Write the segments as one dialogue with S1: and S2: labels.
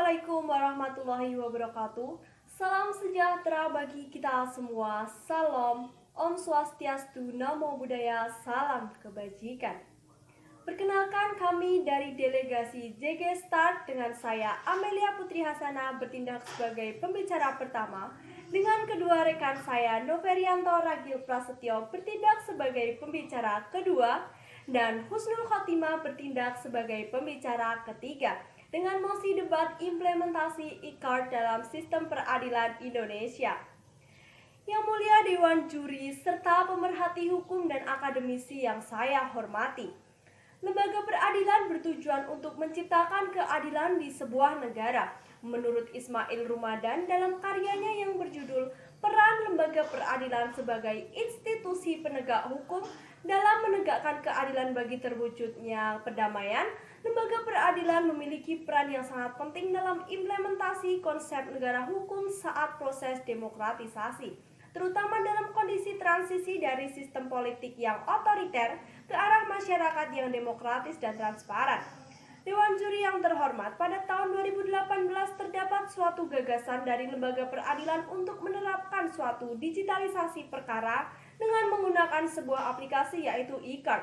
S1: Assalamualaikum warahmatullahi wabarakatuh. Salam sejahtera bagi kita semua. Salam, Om Swastiastu, Namo Buddhaya, salam kebajikan. Perkenalkan, kami dari delegasi JG Start dengan saya Amelia Putri Hasana bertindak sebagai pembicara pertama, dengan kedua rekan saya Noverianto Ragil Prasetyo bertindak sebagai pembicara kedua, dan Husnul Khotimah bertindak sebagai pembicara ketiga dengan mosi debat implementasi e-card dalam sistem peradilan Indonesia. Yang mulia Dewan Juri serta pemerhati hukum dan akademisi yang saya hormati, lembaga peradilan bertujuan untuk menciptakan keadilan di sebuah negara. Menurut Ismail Rumadan dalam karyanya yang berjudul Peran Lembaga Peradilan sebagai Institusi Penegak Hukum dalam menegakkan keadilan bagi terwujudnya perdamaian, lembaga peradilan memiliki peran yang sangat penting dalam implementasi konsep negara hukum saat proses demokratisasi, terutama dalam kondisi transisi dari sistem politik yang otoriter ke arah masyarakat yang demokratis dan transparan. Dewan Juri yang terhormat, pada tahun 2018 terdapat suatu gagasan dari lembaga peradilan untuk menerapkan suatu digitalisasi perkara dengan menggunakan sebuah aplikasi yaitu e-card.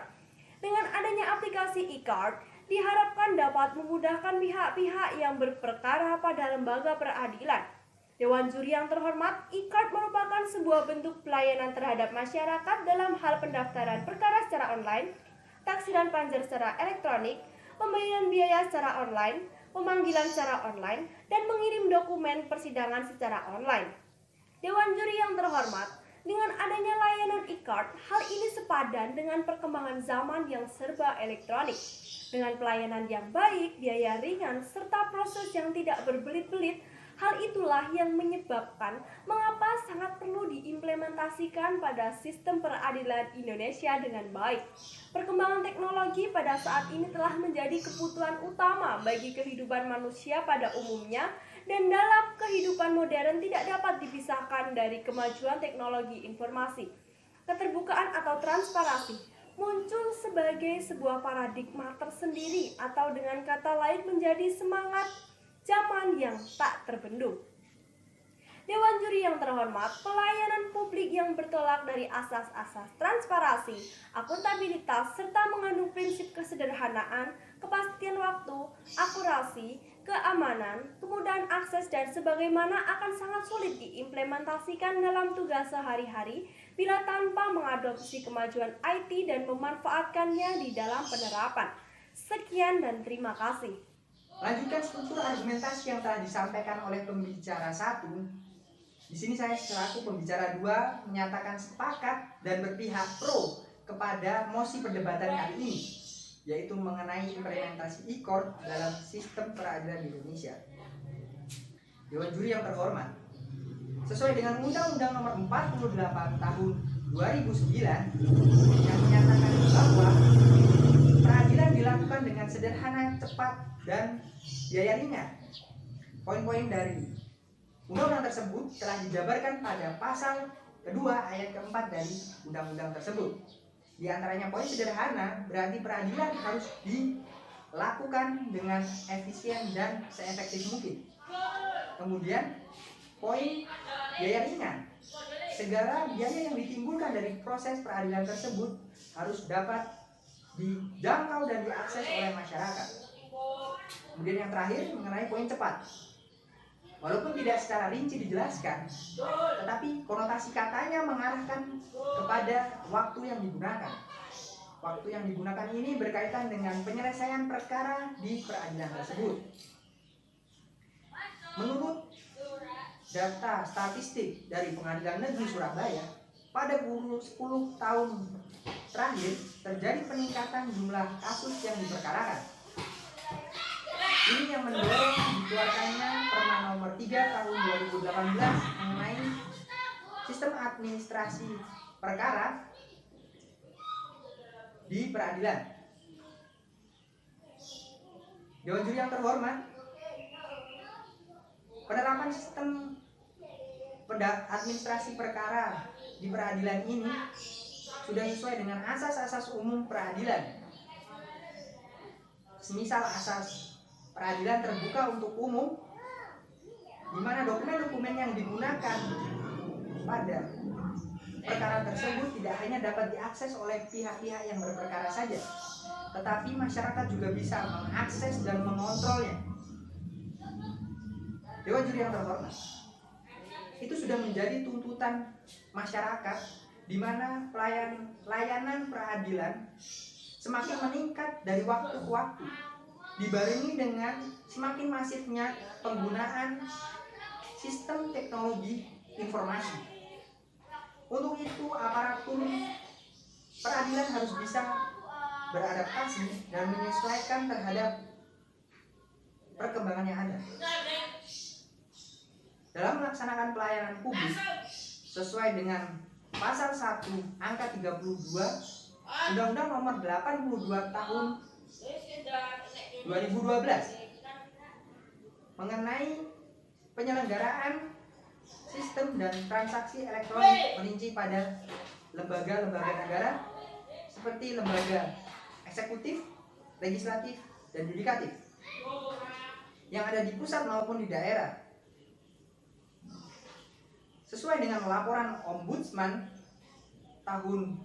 S1: Dengan adanya aplikasi e-card, diharapkan dapat memudahkan pihak-pihak yang berperkara pada lembaga peradilan. Dewan Juri yang terhormat, e-card merupakan sebuah bentuk pelayanan terhadap masyarakat dalam hal pendaftaran perkara secara online, taksiran pajak secara elektronik, pembayaran biaya secara online, pemanggilan secara online, dan mengirim dokumen persidangan secara online. Dewan Juri yang terhormat, dengan adanya layanan e-card, hal ini sepadan dengan perkembangan zaman yang serba elektronik. Dengan pelayanan yang baik, biaya ringan, serta proses yang tidak berbelit-belit, hal itulah yang menyebabkan mengapa sangat perlu diimplementasikan pada sistem peradilan Indonesia dengan baik. Perkembangan teknologi pada saat ini telah menjadi kebutuhan utama bagi kehidupan manusia pada umumnya, dan dalam kehidupan modern tidak dapat dipisahkan dari kemajuan teknologi informasi. Keterbukaan atau transparansi muncul sebagai sebuah paradigma tersendiri, atau dengan kata lain menjadi semangat zaman yang tak terbendung. Dewan Juri yang terhormat, pelayanan publik yang bertolak dari asas-asas transparansi, akuntabilitas, serta mengandung prinsip kesederhanaan, kepastian waktu, akurasi, keamanan, kemudahan akses, dan sebagaimana akan sangat sulit diimplementasikan dalam tugas sehari-hari bila tanpa mengadopsi kemajuan IT dan memanfaatkannya di dalam penerapan. Sekian dan terima kasih.
S2: Lanjutkan struktur argumentasi yang telah disampaikan oleh pembicara 1. Di sini saya selaku pembicara 2 menyatakan sepakat dan berpihak pro kepada mosi perdebatan kali ini, yaitu mengenai implementasi e-court dalam sistem peradilan Indonesia. Dewan Juri yang terhormat, sesuai dengan Undang-Undang Nomor 48 Tahun 2009 yang menyatakan bahwa peradilan dilakukan dengan sederhana, cepat, dan biaya ringan. Poin-poin dari undang-undang tersebut telah dijabarkan pada pasal kedua ayat keempat dari undang-undang tersebut. Di antaranya poin sederhana berarti peradilan harus dilakukan dengan efisien dan seefektif mungkin. Kemudian poin biaya ringan, segala biaya yang ditimbulkan dari proses peradilan tersebut harus dapat dijangkau dan diakses oleh masyarakat. Kemudian yang terakhir mengenai poin cepat. Walaupun tidak secara rinci dijelaskan, tetapi konotasi katanya mengarahkan kepada waktu yang digunakan. Waktu yang digunakan ini berkaitan dengan penyelesaian perkara di peradilan tersebut. Menurut data statistik dari Pengadilan Negeri Surabaya, pada 10 tahun terakhir terjadi peningkatan jumlah kasus yang diperkarakan. Ini yang mendorong dikeluarkannya Perma Nomor 3 Tahun 2018 mengenai sistem administrasi perkara di peradilan. Dewan Juri yang terhormat, penerapan sistem administrasi perkara di peradilan ini sudah sesuai dengan asas-asas umum peradilan. Semisal asas peradilan terbuka untuk umum, di mana dokumen-dokumen yang digunakan pada perkara tersebut tidak hanya dapat diakses oleh pihak-pihak yang berperkara saja, tetapi masyarakat juga bisa mengakses dan mengontrolnya. Dewan juri yang terhormat, itu sudah menjadi tuntutan masyarakat di mana layanan peradilan semakin meningkat dari waktu ke waktu, dibarengi dengan semakin masifnya penggunaan sistem teknologi informasi. Untuk itu, aparatur peradilan harus bisa beradaptasi dan menyesuaikan terhadap perkembangan yang ada. Dalam melaksanakan pelayanan publik sesuai dengan pasal 1 angka 32 Undang-Undang Nomor 82 Tahun 2012 mengenai penyelenggaraan sistem dan transaksi elektronik merinci pada lembaga-lembaga negara seperti lembaga eksekutif, legislatif, dan yudikatif yang ada di pusat maupun di daerah. Sesuai dengan laporan Ombudsman tahun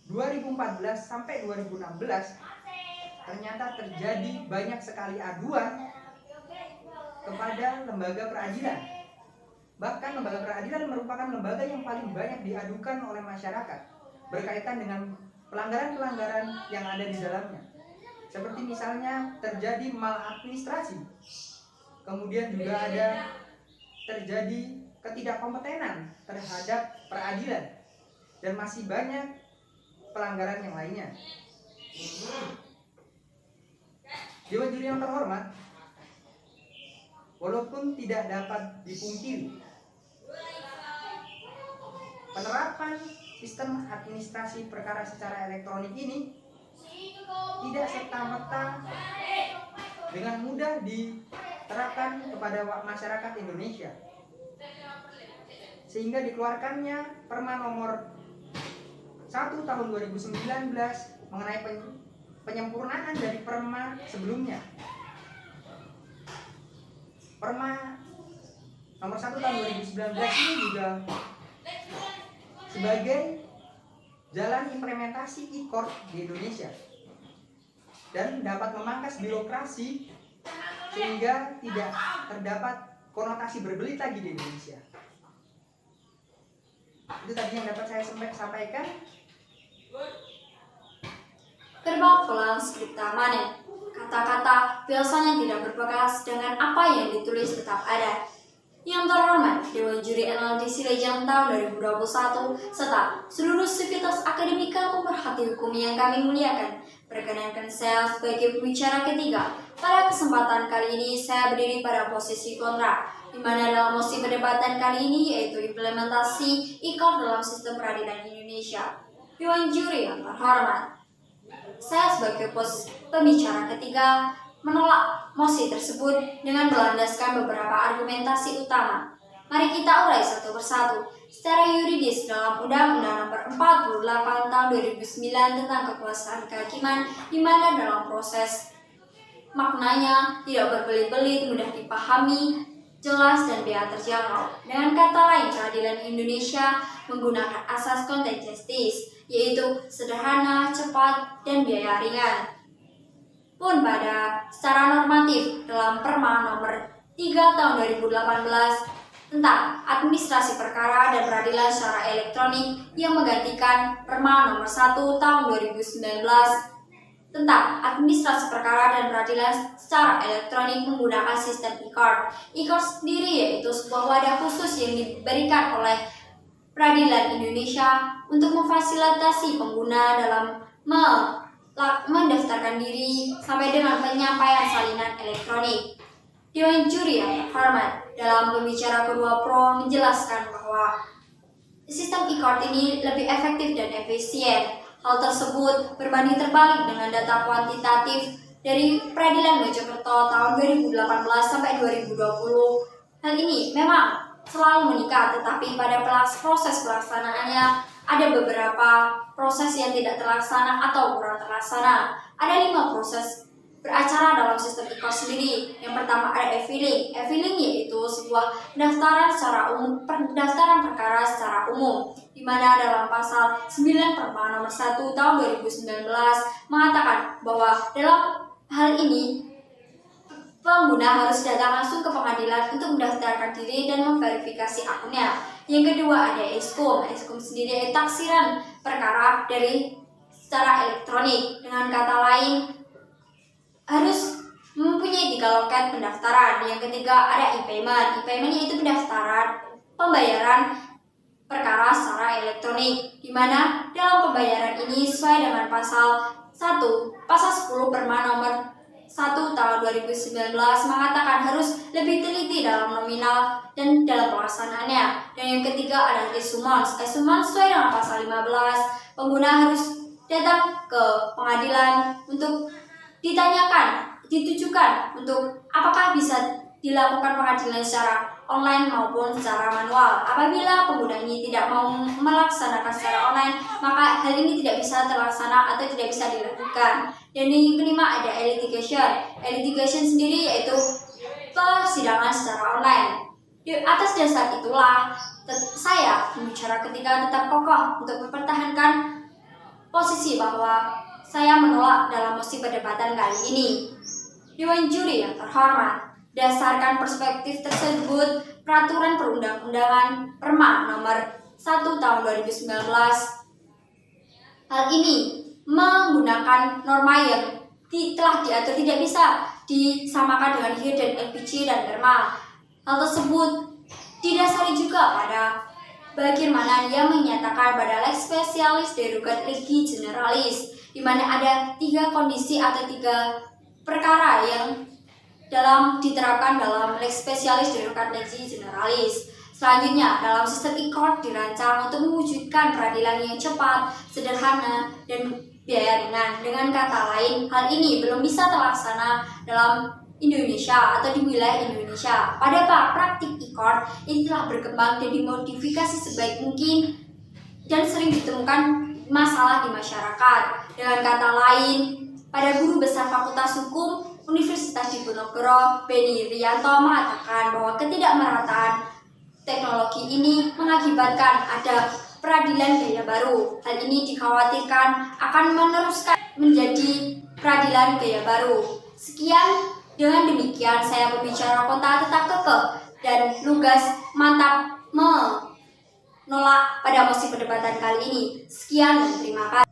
S2: 2014 sampai 2016, ternyata terjadi banyak sekali aduan kepada lembaga peradilan. Bahkan lembaga peradilan merupakan lembaga yang paling banyak diadukan oleh masyarakat berkaitan dengan pelanggaran-pelanggaran yang ada di dalamnya. Seperti misalnya terjadi maladministrasi, kemudian juga ada terjadi ketidakkompetenan terhadap peradilan, dan masih banyak pelanggaran yang lainnya. Dewan juri yang terhormat, walaupun tidak dapat dipungkiri, penerapan sistem administrasi perkara secara elektronik ini tidak serta-merta dengan mudah diterapkan kepada masyarakat Indonesia, sehingga dikeluarkannya Perma nomor 1 tahun 2019 mengenai penyempurnaan dari Perma sebelumnya. Perma nomor 1 tahun 2019 ini juga sebagai jalan implementasi e-court di Indonesia dan dapat memangkas birokrasi sehingga tidak terdapat konotasi berbelit lagi di Indonesia. Itu tadi yang dapat saya sampaikan.
S3: Verbal Volans Scripta Manet. Kata-kata biasanya tidak berbekas dengan apa yang ditulis tetap ada. Yang terhormat Dewan Juri NLDC Legend tahun 2021 serta seluruh sivitas akademika pemerhati hukum yang kami muliakan. Perkenankan saya sebagai pembicara ketiga. Pada kesempatan kali ini saya berdiri pada posisi kontra, di mana dalam mosi perdebatan kali ini yaitu implementasi e-court dalam sistem peradilan Indonesia. Dewan Juri yang terhormat, saya sebagai pembicara ketiga menolak mosi tersebut dengan berlandaskan beberapa argumentasi utama. Mari kita urai satu persatu. Secara yuridis dalam Undang-Undang Nomor 48 Tahun 2009 tentang kekuasaan kehakiman, di mana dalam proses maknanya tidak berbelit-belit, mudah dipahami, jelas dan biaya terjangkau. Dengan kata lain, peradilan Indonesia menggunakan asas content justice, yaitu sederhana, cepat, dan biaya ringan. Pun pada secara normatif dalam Perma nomor 3 tahun 2018 tentang administrasi perkara dan peradilan secara elektronik yang menggantikan Perma nomor 1 tahun 2019 tentang administrasi perkara dan peradilan secara elektronik menggunakan sistem e-court. E-court sendiri yaitu sebuah wadah khusus yang diberikan oleh peradilan Indonesia untuk memfasilitasi pengguna dalam mendaftarkan diri sampai dengan penyampaian salinan elektronik. Dewan Juri yang terhormat, dalam pembicara kedua pro menjelaskan bahwa sistem e-court ini lebih efektif dan efisien. Hal tersebut berbanding terbalik dengan data kuantitatif dari Peradilan Mojokerto tahun 2018 sampai 2020. Hal ini memang selalu meningkat, tetapi pada proses pelaksanaannya ada beberapa proses yang tidak terlaksana atau kurang terlaksana. Ada 5 proses beracara dalam sistem e-court sendiri. Yang pertama ada e-filing. E-filing yaitu sebuah pendaftaran perkara secara umum, di mana dalam pasal 9 Perma nomor 1 tahun 2019 mengatakan bahwa dalam hal ini pengguna harus datang langsung ke pengadilan untuk mendaftarkan diri dan memverifikasi akunnya. Yang kedua ada e-skum. E-skum sendiri taksiran perkara dari secara elektronik. Dengan kata lain, harus mempunyai 3 loket pendaftaran. Yang ketiga ada e-payment. E-payment yaitu pembayaran perkara secara elektronik, di mana dalam pembayaran ini sesuai dengan pasal 10 Perma nomor 1 tahun 2019 mengatakan harus lebih teliti dalam nominal dan dalam pelaksanaannya. Dan yang ketiga ada e-summons. E-summons sesuai dengan pasal 15, pengguna harus datang ke pengadilan untuk ditujukan untuk apakah bisa dilakukan pengadilan secara online maupun secara manual. Apabila pengguna ini tidak mau melaksanakan secara online, maka hal ini tidak bisa terlaksana atau tidak bisa dilakukan. Dan yang kelima ada e-litigation. E-litigation sendiri yaitu persidangan secara online. Di atas dasar itulah saya berbicara ketika tetap kokoh untuk mempertahankan posisi bahwa saya menolak dalam mosi perdebatan kali ini. Dewan juri yang terhormat, dasarkan perspektif tersebut, Peraturan Perundang-undangan Perma nomor 1 tahun 2019 hal ini menggunakan norma yang telah diatur tidak bisa disamakan dengan HIR dan LPG dan Perma. Hal tersebut didasari juga pada bagaimana dia menyatakan pada lex specialis derogat legi generalis, di mana ada 3 kondisi atau 3 perkara yang diterapkan dalam lex specialis derogat legi generalis. Selanjutnya, dalam sistem e-court dirancang untuk mewujudkan peradilan yang cepat, sederhana, dan biaya ringan. Dengan kata lain, hal ini belum bisa terlaksana dalam Indonesia atau di wilayah Indonesia. Pada praktik e-court ini telah berkembang dan dimodifikasi sebaik mungkin dan sering ditemukan masalah di masyarakat. Dengan kata lain, pada Guru Besar Fakultas Hukum Universitas Diponegoro, Beni Rianto mengatakan bahwa ketidakmerataan teknologi ini mengakibatkan ada peradilan gaya baru. Hal ini dikhawatirkan akan meneruskan menjadi peradilan gaya baru. Sekian, dengan demikian saya pembicara kota tetap kekeh dan lugas mantap menolak pada mosi perdebatan kali ini. Sekian dan terima kasih.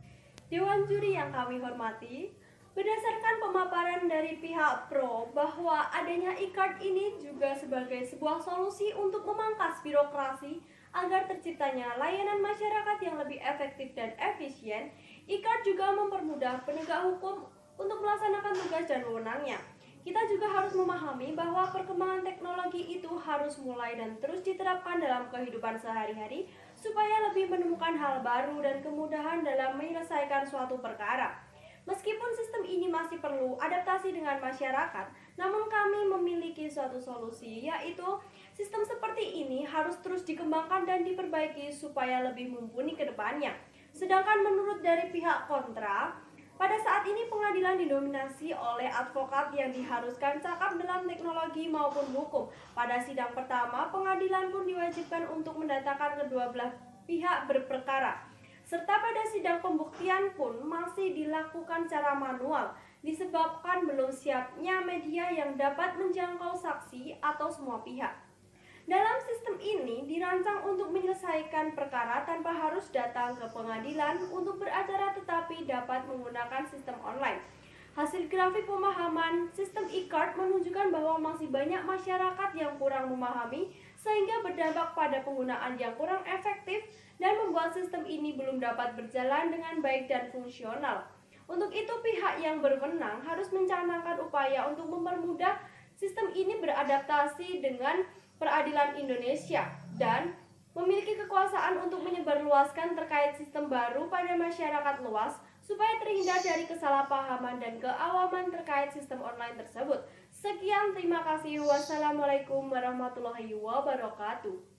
S1: Dewan juri yang kami hormati, berdasarkan pemaparan dari pihak pro bahwa adanya e-card ini juga sebagai sebuah solusi untuk memangkas birokrasi agar terciptanya layanan masyarakat yang lebih efektif dan efisien, e-card juga mempermudah penegak hukum untuk melaksanakan tugas dan wewenangnya. Kita juga harus memahami bahwa perkembangan teknologi itu harus mulai dan terus diterapkan dalam kehidupan sehari-hari supaya lebih menemukan hal baru dan kemudahan dalam menyelesaikan suatu perkara. Meskipun sistem ini masih perlu adaptasi dengan masyarakat, namun kami memiliki suatu solusi, yaitu sistem seperti ini harus terus dikembangkan dan diperbaiki supaya lebih mumpuni ke depannya. Sedangkan menurut dari pihak kontra, pada saat ini pengadilan didominasi oleh advokat yang diharuskan cakap dalam teknologi maupun hukum. Pada sidang pertama, pengadilan pun diwajibkan untuk mendatangkan kedua belah pihak berperkara. Serta pada sidang pembuktian pun masih dilakukan secara manual, disebabkan belum siapnya media yang dapat menjangkau saksi atau semua pihak. Dalam sistem ini dirancang untuk menyelesaikan perkara tanpa harus datang ke pengadilan untuk beracara tetapi dapat menggunakan sistem online. Hasil grafik pemahaman sistem e-card menunjukkan bahwa masih banyak masyarakat yang kurang memahami sehingga berdampak pada penggunaan yang kurang efektif dan membuat sistem ini belum dapat berjalan dengan baik dan fungsional. Untuk itu pihak yang berwenang harus mencanangkan upaya untuk mempermudah sistem ini beradaptasi dengan peradilan Indonesia dan memiliki kekuasaan untuk menyebarluaskan terkait sistem baru pada masyarakat luas supaya terhindar dari kesalahpahaman dan keawaman terkait sistem online tersebut. Sekian, terima kasih. Wassalamualaikum warahmatullahi wabarakatuh.